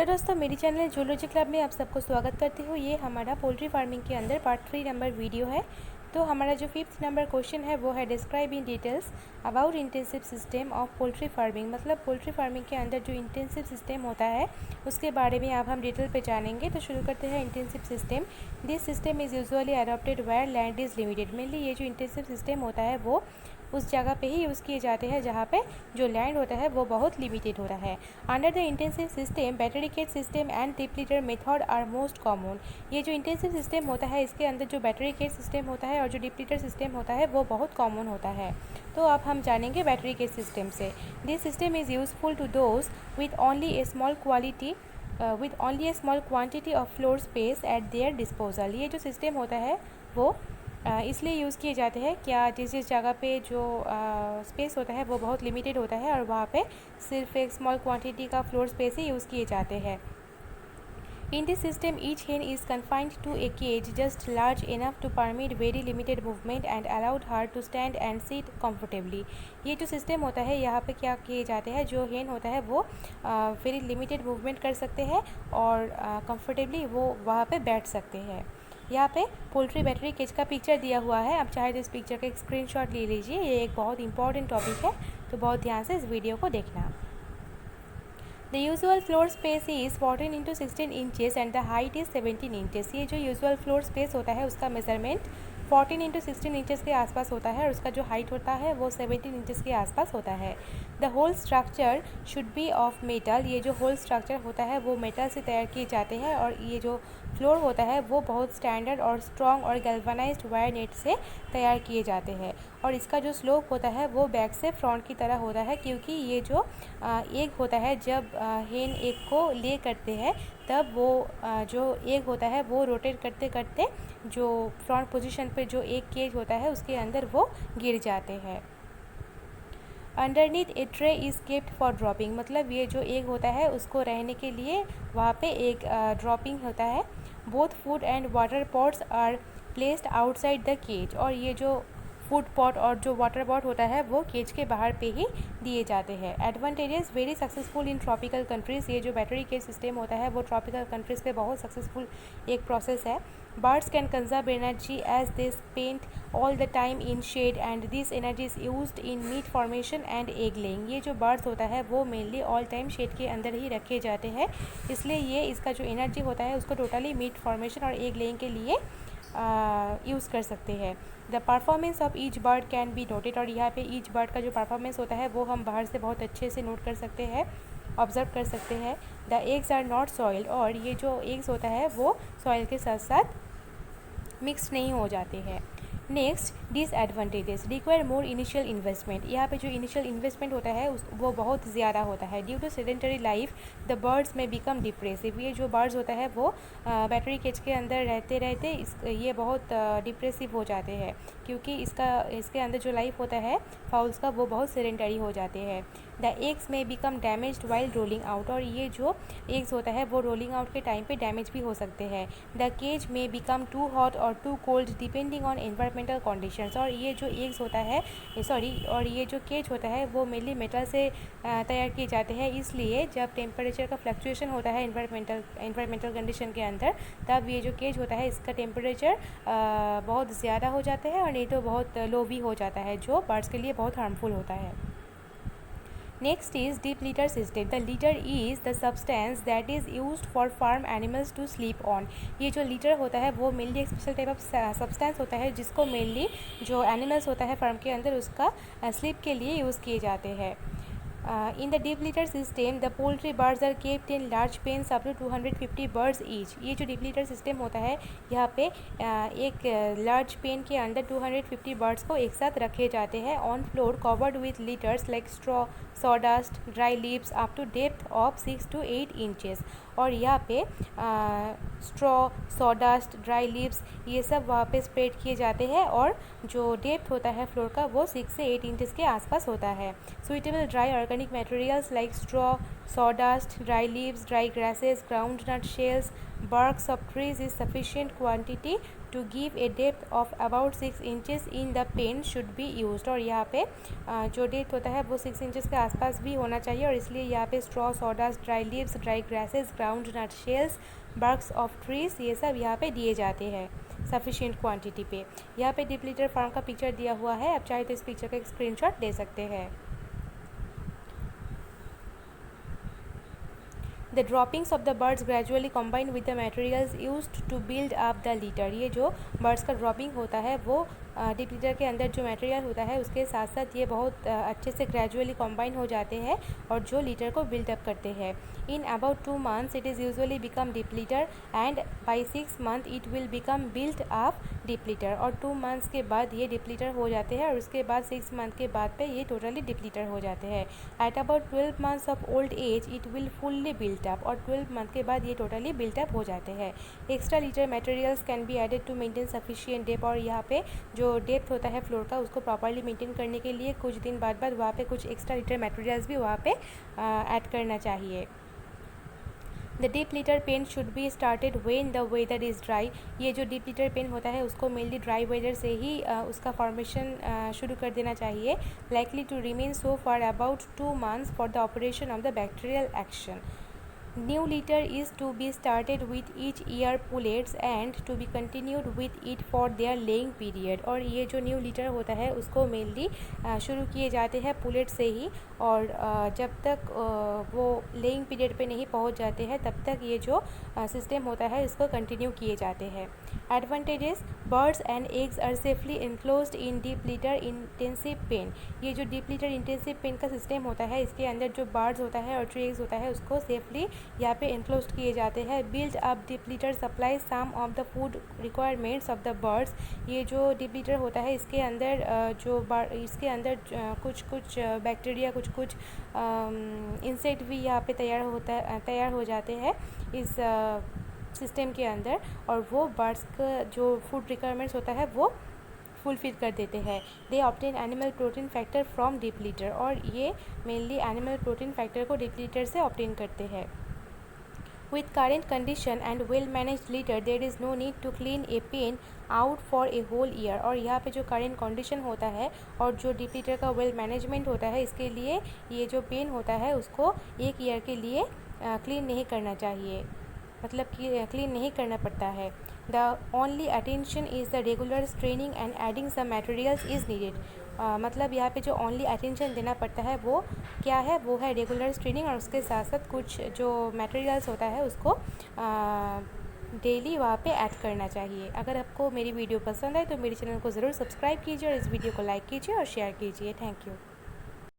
Hello दोस्तों, मेरी channel zoology club में आप सबको स्वागत करती हूँ। ये हमारा पोल्ट्री फार्मिंग के अंदर पार्ट 3 नंबर वीडियो है। तो हमारा जो 5th नंबर क्वेश्चन है वो है describe in details about intensive system of poultry farming. मतलब पोल्ट्री फार्मिंग के अंदर जो इंटेंसिव सिस्टम होता है उसके बारे में अब हम डिटेल पे जानेंगे। तो शुरू करते हैं intensive system. This system is usually adopted where land is limited. Mainly ये जो इंटेंसिव सिस्टम होता है वो उस जगह पे ही यूज़ किए जाते हैं जहाँ पे जो लैंड होता है वो बहुत लिमिटेड होता है। Under the intensive system battery cage system and deep litter method are most common. ये जो इंटेंसिव सिस्टम होता है इसके अंदर जो बैटरी केज सिस्टम होता है और जो डिप्लीटर सिस्टम होता है वो बहुत कॉमन होता है। तो अब हम जानेंगे बैटरी केज सिस्टम से। This system is useful to those with only a small quantity of floor space at their disposal. ये जो सिस्टम होता है वो इसलिए यूज़ किए जाते हैं क्या जिस जगह पे जो स्पेस होता है वो बहुत लिमिटेड होता है और वहाँ पे सिर्फ एक स्मॉल क्वांटिटी का फ्लोर स्पेस ही यूज़ किए जाते हैं। In this system, each hen is confined to a cage just large enough to permit very limited movement and allowed her to stand and sit comfortably. ये जो system होता है यहाँ पे क्या किए जाते हैं, जो हेन होता है वो वेरी लिमिटेड मूवमेंट कर सकते हैं और कंफर्टेबली वो वहाँ पे बैठ सकते हैं। यहाँ पे पोल्ट्री बैटरी केज का पिक्चर दिया हुआ है। आप चाहे तो इस पिक्चर का एक स्क्रीनशॉट ले लीजिए। ये एक बहुत इंपॉर्टेंट टॉपिक है, तो बहुत ध्यान से इस वीडियो को देखना। The usual floor space is 14 into 16 inches and the height is 17 inches. ये जो यूजुअल फ्लोर स्पेस होता है उसका मेजरमेंट 14 इंटू 16 इंचज़ के आसपास होता है और उसका जो हाइट होता है वो 17 इंचज़ के आसपास होता है। The whole structure should be of metal. ये जो होल स्ट्रक्चर होता है वो मेटल से तैयार किए जाते हैं और ये जो फ्लोर होता है वो बहुत स्टैंडर्ड और स्ट्रॉन्ग और गैल्वनाइज्ड वायर नेट से तैयार किए जाते हैं और इसका जो स्लोप होता है वो बैक से फ्रंट की तरह होता है, क्योंकि ये जो एग होता है जब हेन एग को ले करते हैं तब वो जो एग होता है वो रोटेट करते करते जो फ्रंट पोजीशन पे जो एग केज होता है उसके अंदर वो गिर जाते हैं। Underneath A tray is kept for dropping. मतलब ये जो एग होता है उसको रहने के लिए वहाँ पे एक ड्रॉपिंग होता है। Both food and water pots are placed outside the cage. और ये जो फूड पॉट और जो वाटर पॉट होता है वो केज के बाहर पे ही दिए जाते हैं। Advantages very successful in tropical countries. ये जो बैटरी केज सिस्टम होता है वो ट्रॉपिकल कंट्रीज़ पे बहुत सक्सेसफुल एक प्रोसेस है। Birds can conserve energy as they spend all the time in shed and this energy is used in meat formation and egg laying. ये जो बर्ड्स होता है वो मेनली ऑल टाइम शेड के अंदर ही रखे जाते हैं, इसलिए ये इसका जो एनर्जी होता है उसको टोटली मीट फॉर्मेशन और एग लेइंग के लिए यूज़ कर सकते हैं। The performance of each bird can be noted. और यहाँ पे ईच बर्ड का जो परफॉर्मेंस होता है वो हम बाहर से बहुत अच्छे से नोट कर सकते हैं, ऑब्जर्व कर सकते हैं। The eggs are not soil. और ये जो एग्स होता है वो सॉइल के साथ साथ मिक्स नहीं हो जाते हैं। Next disadvantages require more initial investment. यहाँ पे जो इनिशियल इन्वेस्टमेंट होता है वो बहुत ज़्यादा होता है। Due to sedentary life the birds may become depressive. ये जो बर्ड्स होता है वो बैटरी केज के अंदर रहते रहते ये बहुत डिप्रेसिव हो जाते हैं, क्योंकि इसके अंदर जो लाइफ होता है फाउल्स का वो बहुत सेडेंटरी हो जाते हैं। The eggs may become damaged while rolling out. और ये जो एग्स होता है वो रोलिंग आउट के टाइम पे डैमेज भी हो सकते हैं। The cage may become too hot और too cold depending on environmental conditions. और ये जो एग्स होता है और ये जो केज होता है वो मेनली मेटल से तैयार किए जाते हैं, इसलिए जब टेम्परेचर का फ्लक्चुएशन होता है एनवायरमेंटल कंडीशन के अंदर तब ये जो केज होता है इसका टेम्परेचर बहुत ज़्यादा हो जाता है और नहीं तो बहुत लो भी हो जाता है, जो बर्ड्स के लिए बहुत हार्मफुल होता है। Next is deep litter system. The litter is the substance that is used for farm animals to sleep on. ये जो litter होता है वो मेनली एक स्पेशल टाइप ऑफ सब्सटेंस होता है जिसको मेनली जो एनिमल्स होता है फार्म के अंदर उसका स्लीप के लिए यूज़ किए जाते हैं। In the deep litter system, the poultry birds are kept in large pens up to 250 birds each. ये जो deep litter system होता है यहाँ पे एक large pen के अंदर 250 birds को एक साथ रखे जाते हैं on floor covered with litters like straw, sawdust, dry leaves up to depth of 6 to 8 inches. और यहाँ पे स्ट्रॉ, सॉडस्ट, ड्राई लीव्स ये सब वहाँ पे स्प्रेड किए जाते हैं और जो डेप्थ होता है फ्लोर का वो 6 से 8 इंचज़ के आसपास होता है। Suitable dry organic materials like straw, sawdust, dry leaves, dry grasses, groundnut shells, barks of trees is sufficient quantity to give a depth of about 6 inches in the pen should be used. और यहाँ पे जो depth होता है वो 6 inches के आसपास भी होना चाहिए, और इसलिए यहाँ पे straw, sawdust, dry leaves, dry grasses, groundnut shells, barks of trees, ये सब यहाँ पे दिए जाते हैं सफिशिएंट क्वांटिटी पे। यहाँ पे डिप्लीटर फार्म का पिक्चर दिया हुआ है, आप चाहे तो इस पिक्चर का एक स्क्रीनशॉट ले सकते हैं। The droppings of the birds gradually combine with the materials used to build up the litter। ये जो बर्ड्स का ड्रॉपिंग होता है वो डिप्लीटर के अंदर जो मटेरियल होता है उसके साथ साथ ये बहुत अच्छे से ग्रेजुअली कॉम्बाइन हो जाते हैं और जो लीटर को बिल्डअप करते हैं। In about 2 months it is usually become deep litter and by 6 months it will become built up deep litter. और 2 months के बाद ये डिप्लीटर हो जाते हैं और उसके बाद 6 month के बाद पे ये टोटली डिप्लीटर हो जाते हैं। At about 12 months of old age it will fully built up. और 12 month के बाद ये टोटली बिल्टअप हो जाते हैं। Extra litter materials can be added to maintain sufficient depth. और यहाँ पे जो डेप्थ होता है फ्लोर का उसको प्रॉपरली मेंटेन करने के लिए कुछ दिन बाद वहाँ पे कुछ एक्स्ट्रा लीटर मटेरियल्स भी वहाँ पे ऐड करना चाहिए। The deep litter pen should be started when the weather is dry. ये जो डीप लीटर पेन होता है उसको मेनली ड्राई वेदर से ही उसका फॉर्मेशन शुरू कर देना चाहिए। Likely to remain so for about 2 months for the operation of the bacterial action. New litter is to be started with each year pullets and to be continued with it for their laying period। और ये जो new litre होता है उसको mainly शुरू किए जाते हैं पुलेट से ही, और जब तक वो लेइंग पीरियड पे नहीं पहुंच जाते हैं तब तक ये जो सिस्टम होता है इसको कंटिन्यू किए जाते हैं। Advantages, birds and eggs are safely enclosed in deep litter intensive pen. ये जो डीप लीटर इंटेंसिव पेन का सिस्टम होता है इसके अंदर जो बर्ड्स होता है और ट्री एग्स होता है उसको सेफली यहाँ पे इनक्लोज किए जाते हैं। Build up deep litter supply some of the food requirements of the birds. ये जो डिप्लीटर होता है इसके अंदर इसके अंदर कुछ बैक्टीरिया कुछ इंसेक्ट भी यहाँ पे तैयार हो जाते हैं इस सिस्टम के अंदर, और वो बर्ड्स का जो फूड रिक्वायरमेंट्स होता है वो फुलफिल कर देते हैं। They obtain animal protein factor from deep litter. और ये मेनली एनिमल प्रोटीन फैक्टर को डिप्लीटर से ऑब्टेन करते हैं। With current condition and well managed litter, there is no need to clean a pen out for a whole year। और यहाँ पे जो current condition होता है और जो डिप्लीटर का well management होता है इसके लिए ये जो पेन होता है उसको 1 ईयर के लिए क्लीन नहीं करना चाहिए, मतलब कि क्लीन नहीं करना पड़ता है। The only attention is the regular straining and adding some materials is needed. मतलब यहाँ पे जो ओनली अटेंशन देना पड़ता है वो क्या है, वो है रेगुलर स्ट्रेनिंग, और उसके साथ साथ कुछ जो मटेरियल्स होता है उसको डेली वहाँ पे ऐड करना चाहिए। अगर आपको मेरी वीडियो पसंद आए तो मेरे चैनल को ज़रूर सब्सक्राइब कीजिए और इस वीडियो को लाइक कीजिए और शेयर कीजिए। Thank you.